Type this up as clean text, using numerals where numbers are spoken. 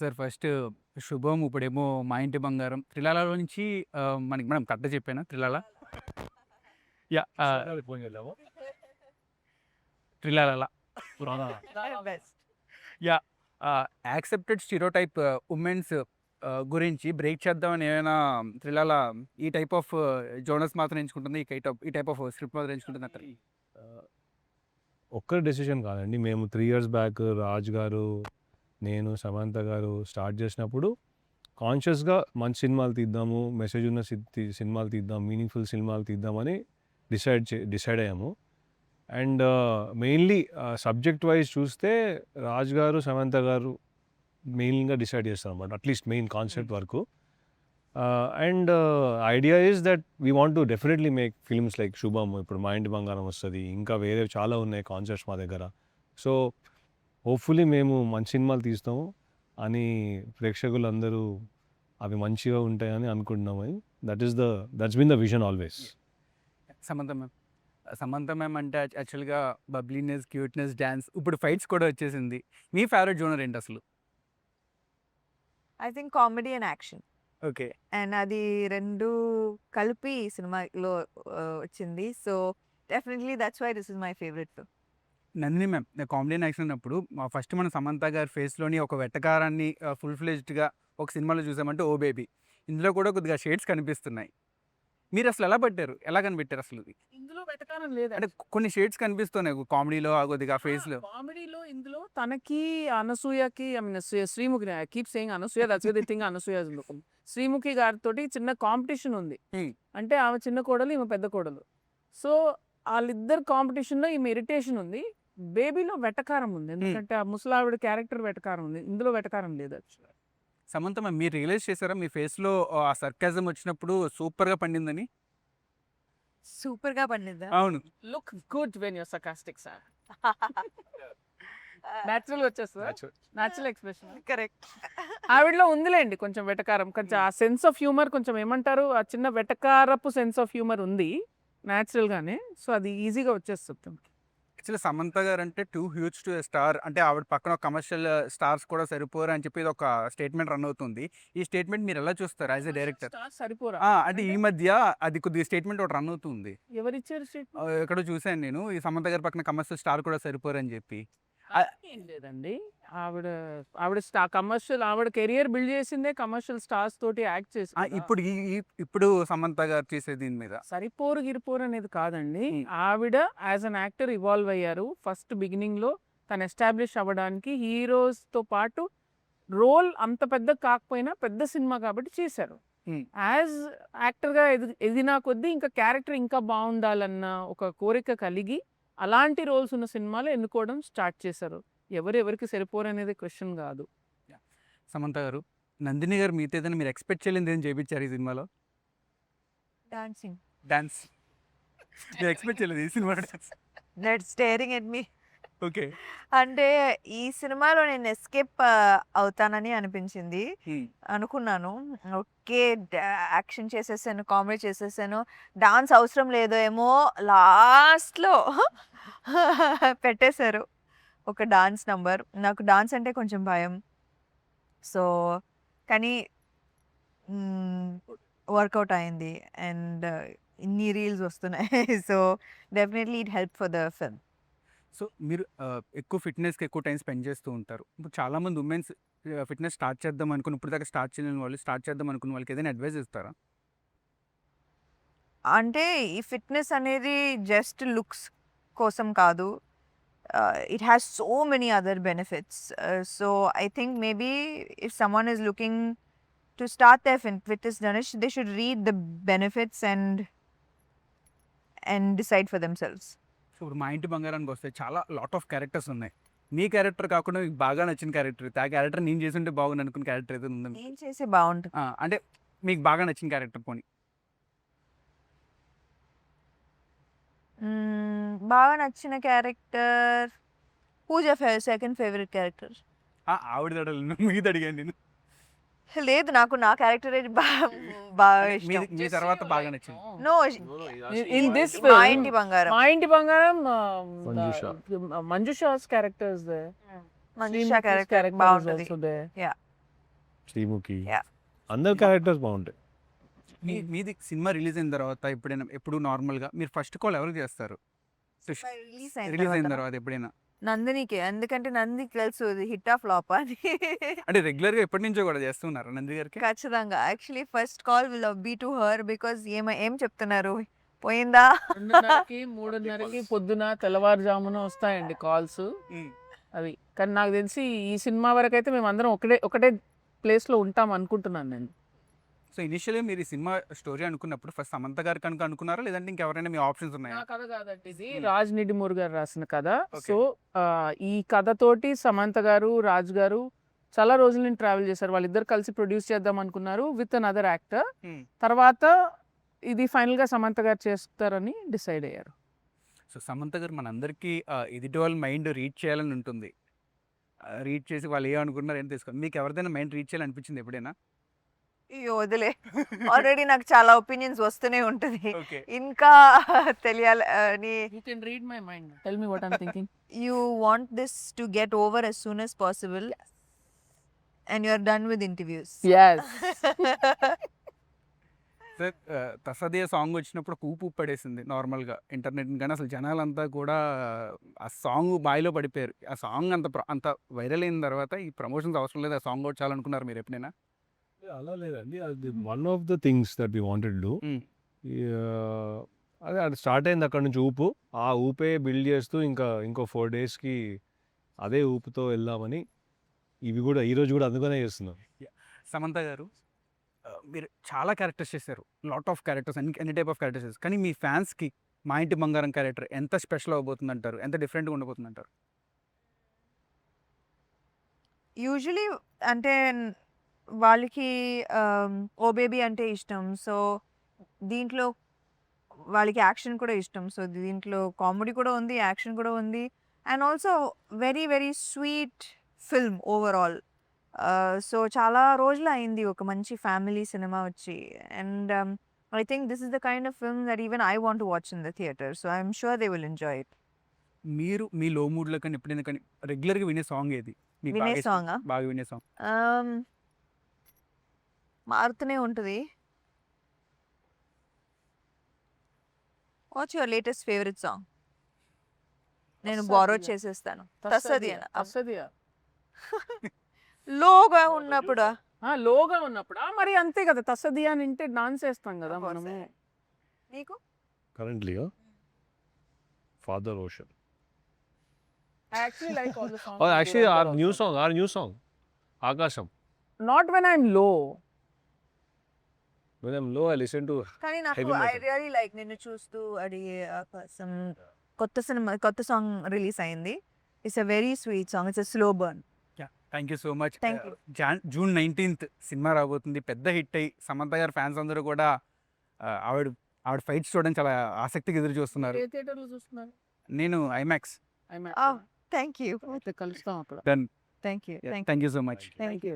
Sir first 'శుభం' ఇప్పుడేమో 'మా ఇంటి బంగారం'. 'త్రిలాల'లో నుంచి మనకి మేడం కరెక్ట్‌గా చెప్పానా 'త్రిలాల'? యాహ్! 'త్రిలాల' best. Yeah! Accepted stereotype women's గురించి బ్రేక్ చేద్దామని ఏమైనా 'త్రిలాల' ఈ టైప్ ఆఫ్ జోనర్స్ మాత్రం ఎంచుకుంటుంది. ఈ టైప్ ఆఫ్ స్క్రిప్ట్ మాత్రం ఎంచుకుంటుందంటారా? ఒక్కరి డెసిషన్ కాదండి. మేము 3 ఇయర్స్ బ్యాక్ రాజ్ గారు, నేను, సమంత గారు స్టార్ట్ చేసినప్పుడు కాన్షియస్‌గా మంచి సినిమాలు తీద్దాము, మెసేజ్ ఉన్న సినిమాలు తీద్దాం, మీనింగ్‌ఫుల్ సినిమాలు తీద్దామని డిసైడ్ అయ్యాము. అండ్ మెయిన్‌లీ సబ్జెక్ట్ వైజ్ చూస్తే రాజ్ గారు, సమంత గారు మెయిన్‌గా డిసైడ్ చేస్తారనమాట. అట్లీస్ట్ మెయిన్ కాన్సెప్ట్ వరకు. And idea is that we want to definitely make films like 'శుభం', ఇప్పుడు 'మా ఇంటి బంగారం' వస్తది. ఇంకా వేరే చాలా ఉన్నాయి కాన్సెప్ట్స్ మా దగ్గర. సో హోప్‌ఫుల్లీ మేము మంచి సినిమాలు తీస్తాము అని ప్రేక్షకులందరూ అవి మంచిగా ఉంటాయని అనుకుంటున్నామని. That's been the vision always. Samantha ma'am అంటే యాక్చువల్‌గా బబ్లీనెస్, క్యూట్‌నెస్, డాన్స్ ఇప్పుడు ఫైట్స్ కూడా వచ్చేసింది. మీ ఫేవరెట్ జోనర్ ఏంటి అసలు? I think comedy and action. Okay. And అది 2 కలిపి ఈ సినిమాలో వచ్చింది. So definitely that's why this is my favourite film. Nandini ma'am comedy and action అన్నప్పుడు ఫస్ట్ మనం సమంత గారి ఫేస్‌లోని ఒక వెటకారాన్ని ఫుల్ ఫ్లెడ్జ్డ్‌గా ఒక సినిమాలో చూసామంటే 'ఓ బేబీ'. ఇందులో కూడా కొద్దిగా షేడ్స్ కనిపిస్తున్నాయి. మీరు అసలు ఎలా పట్టారు? ఎలా కనిపెట్టారు అసలు ఇది? ఇందులో వెటకారం లేదు. అంటే కొన్ని షేడ్స్ కనిపిస్తున్నాయి కామెడీలో కొద్దిగా ఫేస్‌లో. కామెడీలో ఇందులో తనకి అనసూయకి I mean Sreemukhi keep saying Anasuya that's the thing Anasuya Sreemukhi గారితోటి చిన్న కాంపిటీషన్ ఉంది. అంటే ఆమె చిన్న కోడలు, ఈమె పెద్ద కోడలు. సో వాళ్ళిద్దరు కాంపిటీషన్‌లో ఈమె ఇరిటేషన్ ఉంది. బేబీలో వెటకారం ఉంది. ఎందుకంటే ఆ ముసలావిడ క్యారెక్టర్ వెటకారం ఉంది. ఇందులో వెటకారం లేదు యాక్చువల్‌గా. సమంత మ్యామ్ మీరు రియలైజ్ చేశారా మీ ఫేస్‌లో ఆ సర్కాజం వచ్చినప్పుడు సూపర్‌గా పండిందని? సూపర్‌గా పండిందా? అవును. Look good when your sarcastic sir. Natural వచ్చేస్తుందా? Natural expression. కరెక్ట్. ఆవిడలో ఉందిలేండి కొంచెం వెటకారం. కొంచెం ఆ సెన్స్ ఆఫ్ హ్యూమర్ కొంచెం ఏమంటారు ఆ చిన్న వెటకారపు సెన్స్ ఆఫ్ హ్యూమర్ ఉంది న్యాచురల్‌గానే. సో అది ఈజీగా వచ్చేస్తుంది. యాక్చువల్లీ సమంత గారు అంటే టూ హ్యూజ్ టు స్టార్ అంటే ఆవిడ పక్కన కమర్షియల్ స్టార్స్ కూడా సరిపోరు అని చెప్పి ఇది ఒక స్టేట్మెంట్ రన్ అవుతుంది. ఈ స్టేట్మెంట్ మీరు ఎలా చూస్తారు యాజ్ ఎ డైరెక్టర్? సరిపోరా అంటే ఈ మధ్య అది కొద్దిగా స్టేట్మెంట్ ఒకటి రన్ అవుతుంది. ఎవరిచ్చారు స్టేట్మెంట్? ఎక్కడో చూసాను నేను ఈ సమంత గారి పక్కన కమర్షియల్ స్టార్ కూడా సరిపోరు అని చెప్పి. ఏం లేదండి. ఆవిడ ఆవిడ కమర్షియల్ ఆవిడ కెరియర్ బిల్డ్ చేసిందే కమర్షియల్ స్టార్స్ తోటి యాక్ట్ చేసి కదా. ఇప్పుడు ఇప్పుడు సమంత గారు చేసే దీని మీద సరిపోరు గిరిపోరు అనేది కాదండి. ఆవిడ యాజ్ అన్ యాక్టర్ ఇవాల్వ్ అయ్యారు. ఫస్ట్ బిగినింగ్ లో తను ఎస్టాబ్లిష్ అవ్వడానికి హీరోస్ తో పాటు రోల్ అంత పెద్ద కాకపోయినా పెద్ద సినిమా కాబట్టి చేశారు. యాజ్ యాక్టర్ గా ఎదిగినా కొద్దీ ఇంకా క్యారెక్టర్ ఇంకా బాగుండాలన్న ఒక కోరిక కలిగి అలాంటి రోల్స్ ఉన్న సినిమాలు ఎన్నుకోవడం స్టార్ట్ చేశారు. ఎవరికి సరిపోరు అనేది క్వశ్చన్ కాదు. సమంత గారు నందిని గారు మీతో ఏదైనా మీరు ఎక్స్పెక్ట్ చేయలేదు ఏం చేయించారు ఈ సినిమాలో? డాన్సింగ్. డాన్స్ మీరు ఎక్స్పెక్ట్ చేయలేదు ఈ cinema dance? That steering at me. Okay. అంటే ఈ సినిమాలో నేను ఎస్కేప్ అవుతానని అనిపించింది. అనుకున్నాను. ఓకే. యాక్షన్ చేసేసాను, కామెడీ చేసేసాను. డాన్స్ అవసరం లేదో ఏమో లాస్ట్‌లో పెట్టేశారు ఒక డాన్స్ నంబర్. నాకు డాన్స్ అంటే కొంచెం భయం. సో కానీ వర్కౌట్ అయింది. అండ్ ఇన్ని రీల్స్ వస్తున్నాయి. So definitely it help for the film. So మీరు ఎక్కువ ఫిట్నెస్కి ఎక్కువ టైం స్పెండ్ చేస్తూ ఉంటారు. ఇప్పుడు చాలామంది ఉమెన్స్ ఫిట్నెస్ స్టార్ట్ చేద్దాం అనుకుని ఇప్పుడు దాకా స్టార్ట్ చేయలేని వాళ్ళు స్టార్ట్ చేద్దాం అనుకున్న వాళ్ళకి ఏదైనా అడ్వైస్ ఇస్తారా? అంటే ఈ ఫిట్‌నెస్ అనేది జస్ట్ లుక్స్ కోసం కాదు. It has so many other benefits. So I think maybe if someone is looking to start their fitness journey they should read the benefits and decide for themselves. So ఇప్పుడు మా ఇంటి బంగారానికి వస్తే చాలా lot of characters ఉన్నాయి. మీ character కాకుండా మీకు బాగా నచ్చిన క్యారెక్టర్ ఆ క్యారెక్టర్ నేను చేసి ఉంటే బాగుంది అనుకున్న క్యారెక్టర్ ఏదైనా ఉందా? ఏం చేస్తే బావుంటుంది? అంటే మీకు బాగా నచ్చిన క్యారెక్టర్ పోనీ. బాగా నచ్చిన క్యారెక్టర్ పూజ సెకండ్ ఫేవరెట్ క్యారెక్టర్. ఆవిడ అడగలేదు మీది అడిగాను నేను. లేదు నాకు నా క్యారెక్టరే బాగా ఇష్టం. మీ తర్వాత బాగా నచ్చింది. నో In this మా film, ఇంటి బంగారం. మా ఇంటి బంగారం Manjusha. మంజుషాస్ క్యారెక్టర్స్ మనీషా క్యారెక్టర్ బాగుంటది. Yeah. శ్రీముఖి Yeah. అందరు క్యారెక్టర్స్ బాగుంటాయి. మీది సినిమా రిలీజ్ అయిన తర్వాత ఎప్పుడైనా ఎప్పుడు నార్మల్గా మీరు ఫస్ట్ కాల్ ఎవరికి చేస్తారు రిలీజ్ రిలీజ్ అయిన అయిన తర్వాత ఎప్పుడైనా? నందినికి, ఎందుకంటే నందికి తెలుసు ఇది హిట్ ఆఫ్ ఫ్లాప్ అని. అంటే రెగ్యులర్గా ఎప్పటి నుంచో కూడా చేస్తున్నారు నంది గారికి? ఖచ్చితంగా actually first call will be to her because ఏం చెప్తున్నారు పోయిందా 2:30కి 3:30కి పొద్దున తెల్లవారుజామున వస్తాయండి కాల్స్ అవి. కానీ నాకు తెలిసి ఈ సినిమా వరకు అయితే మేము అందరం ఒకటే ప్లేస్లో ఉంటాం అనుకుంటున్నాను నేను. సో ఇనిషియల్గా మీరు ఈ సినిమా స్టోరీ అనుకున్నప్పుడు ఫస్ట్ సమంత గారు కనుక అనుకున్నారా లేదంటే ఇంకెవరైనా మీ ఆప్షన్స్ ఉన్నాయా? నా కథ కాదండి ఇది, Hmm. రాజ్ నిడిమూర్ గారు రాసిన కథ. Okay. సో ఈ కథతోటి సమంత గారు రాజ్ గారు చాలా రోజుల నుంచి ట్రావెల్ చేశారు. వాళ్ళిద్దరు కలిసి ప్రొడ్యూస్ చేద్దాం అనుకున్నారు విత్ అన్ అదర్ యాక్టర్. తర్వాత ఇది ఫైనల్గా సమంత గారు చేస్తారని డిసైడ్ అయ్యారు. సో సమంత గారు మనందరికీ ఎదుటి వాళ్ళ మైండ్ రీచ్ చేయాలని ఉంటుంది. రీచ్ చేసి వాళ్ళు ఏమనుకుంటున్నారు ఏం తీసుకోవాలి. మీకు ఎవరిదైనా మైండ్ రీచ్ చేయాలని అనిపించింది ఎప్పుడైనా? అయ్యో వదిలే, ఆల్రెడీ నాకు చాలా ఒపీనియన్స్ వస్తూనే ఉంటుంది, ఓకే. ఇంకా తెలియాలి అని. You can read my mind, tell me what I'm thinking. You want this to get over as soon as possible and you're done with interviews. yes sir తసదియ సాంగ్ వచ్చినప్పుడు ఊపు పడేసింది నార్మల్గా ఇంటర్నెట్, కానీ అసలు జనాలంతా కూడా ఆ సాంగ్ బాయిలో పడిపోయారు. ఆ సాంగ్ అంత వైరల్ అయిన తర్వాత ఈ ప్రమోషన్స్ అవసరం లేదు, ఆ సాంగ్ కూడా చాలనుకున్నారు మీరు ఎప్పుడైనా? అలా లేదండి, అది one of the things that we wanted do. అదే అది స్టార్ట్ అయింది అక్కడ నుంచి ఊపు. ఆ ఊపే బిల్డ్ చేస్తూ ఇంకో 4 డేస్కి అదే ఊపుతో వెళ్దామని ఈరోజు కూడా అందుకనే చేస్తున్నాం. సమంత గారు మీరు చాలా క్యారెక్టర్స్ చేశారు, లాట్ ఆఫ్ క్యారెక్టర్స్, ఎన్ని టైప్ ఆఫ్ క్యారెక్టర్స్ చేశారు. కానీ మీ ఫ్యాన్స్కి మా ఇంటి బంగారం క్యారెక్టర్ ఎంత స్పెషల్ అవబోతుంది అంటారు, ఎంత డిఫరెంట్గా ఉండబోతుంది అంటారు? యూజువలీ అంటే వాళ్ళకి ఓ బేబీ అంటే ఇష్టం, సో దీంట్లో వాళ్ళకి యాక్షన్ కూడా ఇష్టం. సో దీంట్లో కామెడీ కూడా ఉంది, యాక్షన్ కూడా ఉంది, and also very very sweet film overall. So చాలా రోజులు అయింది ఒక మంచి ఫ్యామిలీ సినిమా వచ్చి, and I think this is the kind of film that even I want to watch in the theatre. So I'm sure they will enjoy it. మీరు మీ లో మూడ్లో కానీ ఎప్పుడైనా కానీ రెగ్యులర్గా వినే సాంగ్ ఏది? మీకు వినే బాగా ఇష్టం- సాంగా? బాగా వినే సాంగ్? మారుతూనే ఉంటుంది. What's your latest favourite song? నేను బారో తస్సదియా. చేసేస్తాను. తస్సదియా. తస్సదియా. లోగా ఉన్నప్పుడు లోగా ఉన్నప్పుడు మరి అంతే కదా, తస్సదియా అని అంటే డాన్స్ వేస్తాం కదా Of course, మనము. నీకు currently father ocean. I actually like all the songs. Actually our new song ఆకాశం. Not when I'm low. When I'm low, I listen to కానీ నాకు Heavy I metal. Really like నిన్ను చూస్తూ అడిగే ఆకాశం. కొత్త సాంగ్ రిలీజ్ అయింది. It's a very sweet song, it's a slow burn. Thank you so much. Thank you. June 19th cinema రాబోతుంది, పెద్ద హిట్ అయ్యి సమంత గారు ఫ్యాన్స్ అందరూ కూడా ఆవిడ ఫైట్స్ చూడడానికి చాలా ఆసక్తిగా ఎదురు చూస్తున్నారు. ఏ theatre లో చూస్తున్నారు? నేను ఐమాక్స్. I'm థ్యాంక్ యూ అయితే కలుస్తాం అక్కడ. Done. Thank you thank you so much. Thank you.